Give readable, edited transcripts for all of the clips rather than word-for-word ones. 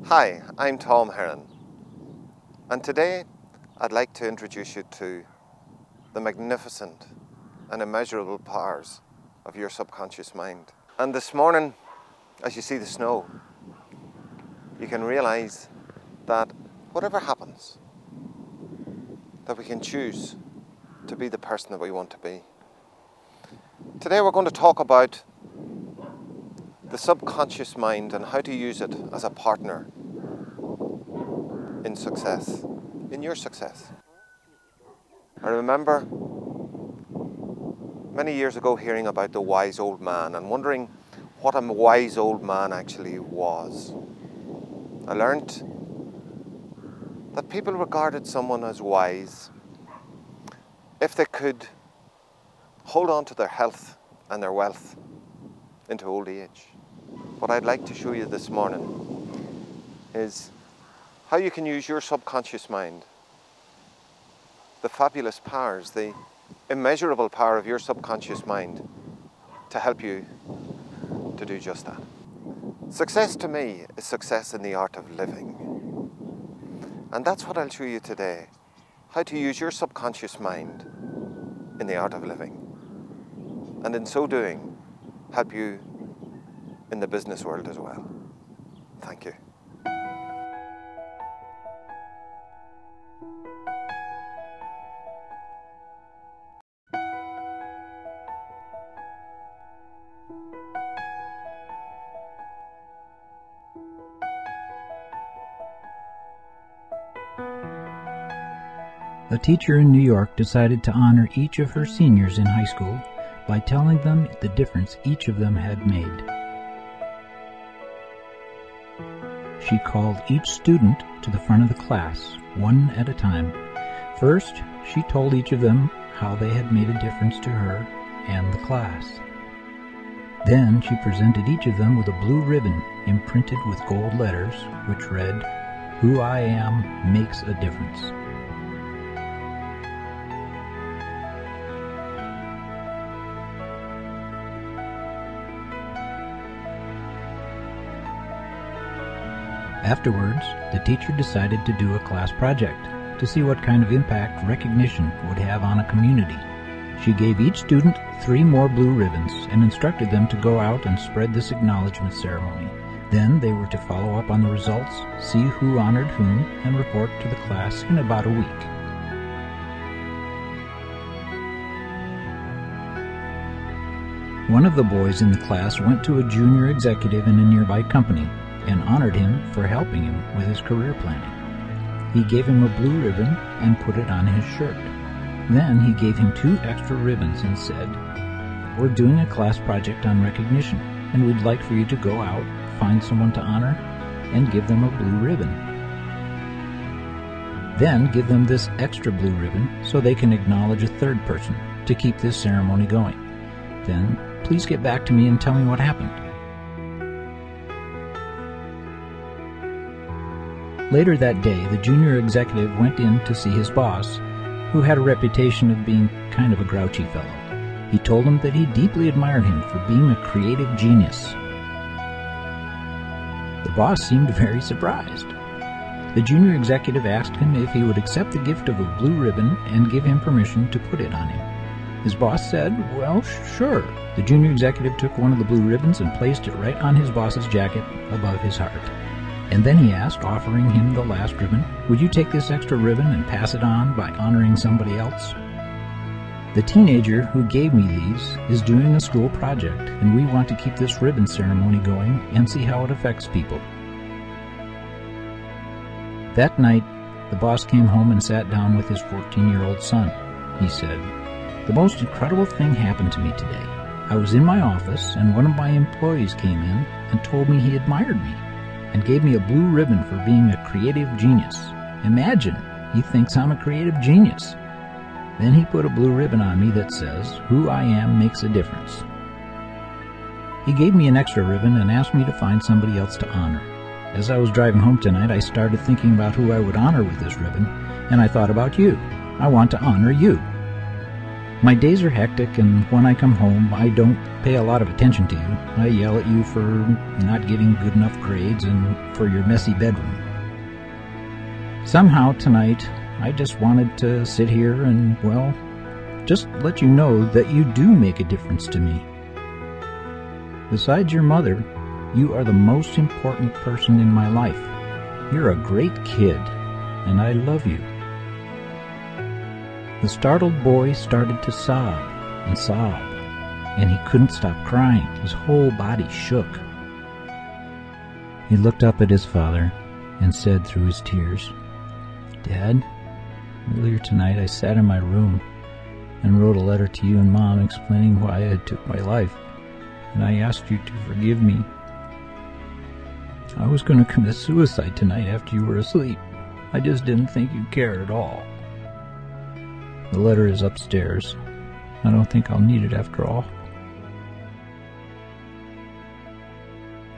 Hi, I'm Tom Heron, and today I'd like to introduce you to the magnificent and immeasurable powers of your subconscious mind. And this morning, as you see the snow, you can realize that whatever happens, that we can choose to be the person that we want to be. Today we're going to talk about the subconscious mind and how to use it as a partner in success, in your success. I remember many years ago hearing about the wise old man and wondering what a wise old man actually was. I learned that people regarded someone as wise if they could hold on to their health and their wealth into old age. What I'd like to show you this morning is how you can use your subconscious mind, the fabulous powers, the immeasurable power of your subconscious mind to help you to do just that. Success to me is success in the art of living. And that's what I'll show you today, how to use your subconscious mind in the art of living. And in so doing, help you in the business world as well. Thank you. A teacher in New York decided to honor each of her seniors in high school by telling them the difference each of them had made. She called each student to the front of the class, one at a time. First, she told each of them how they had made a difference to her and the class. Then she presented each of them with a blue ribbon imprinted with gold letters, which read, "Who I am makes a difference." Afterwards, the teacher decided to do a class project to see what kind of impact recognition would have on a community. She gave each student 3 more blue ribbons and instructed them to go out and spread this acknowledgement ceremony. Then they were to follow up on the results, see who honored whom, and report to the class in about a week. One of the boys in the class went to a junior executive in a nearby company and honored him for helping him with his career planning. He gave him a blue ribbon and put it on his shirt. Then he gave him 2 extra ribbons and said, "We're doing a class project on recognition, and we'd like for you to go out, find someone to honor, and give them a blue ribbon. Then give them this extra blue ribbon so they can acknowledge a 3rd person to keep this ceremony going. Then please get back to me and tell me what happened." Later that day, the junior executive went in to see his boss, who had a reputation of being kind of a grouchy fellow. He told him that he deeply admired him for being a creative genius. The boss seemed very surprised. The junior executive asked him if he would accept the gift of a blue ribbon and give him permission to put it on him. His boss said, "Well, sure." The junior executive took one of the blue ribbons and placed it right on his boss's jacket above his heart. And then he asked, offering him the last ribbon, "Would you take this extra ribbon and pass it on by honoring somebody else? The teenager who gave me these is doing a school project, and we want to keep this ribbon ceremony going and see how it affects people." That night, the boss came home and sat down with his 14-year-old son. He said, "The most incredible thing happened to me today. I was in my office, and one of my employees came in and told me he admired me, and gave me a blue ribbon for being a creative genius. Imagine, he thinks I'm a creative genius. Then he put a blue ribbon on me that says, 'Who I am makes a difference.' He gave me an extra ribbon and asked me to find somebody else to honor. As I was driving home tonight, I started thinking about who I would honor with this ribbon, and I thought about you. I want to honor you." My days are hectic, and when I come home, I don't pay a lot of attention to you. I yell at you for not getting good enough grades and for your messy bedroom. Somehow tonight, I just wanted to sit here and, well, just let you know that you do make a difference to me. Besides your mother, you are the most important person in my life. You're a great kid, and I love you. The startled boy started to sob and sob, and he couldn't stop crying. His whole body shook. He looked up at his father and said through his tears, "Dad, earlier tonight I sat in my room and wrote a letter to you and Mom explaining why I had took my life, and I asked you to forgive me. I was going to commit suicide tonight after you were asleep. I just didn't think you'd care at all. The letter is upstairs. I don't think I'll need it after all."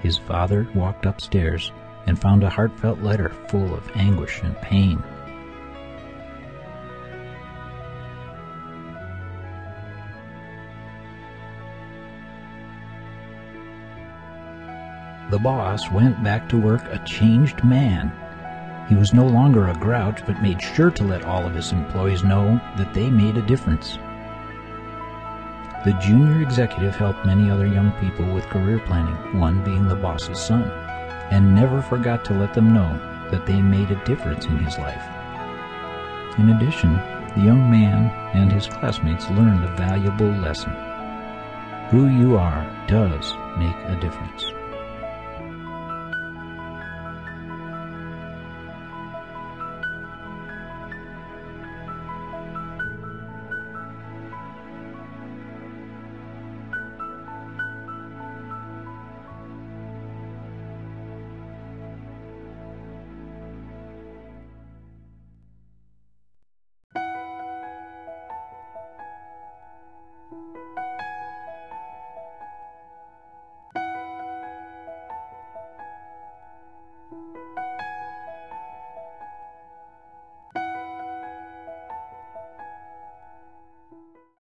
His father walked upstairs and found a heartfelt letter full of anguish and pain. The boss went back to work a changed man. He was no longer a grouch, but made sure to let all of his employees know that they made a difference. The junior executive helped many other young people with career planning, one being the boss's son, and never forgot to let them know that they made a difference in his life. In addition, the young man and his classmates learned a valuable lesson. Who you are does make a difference.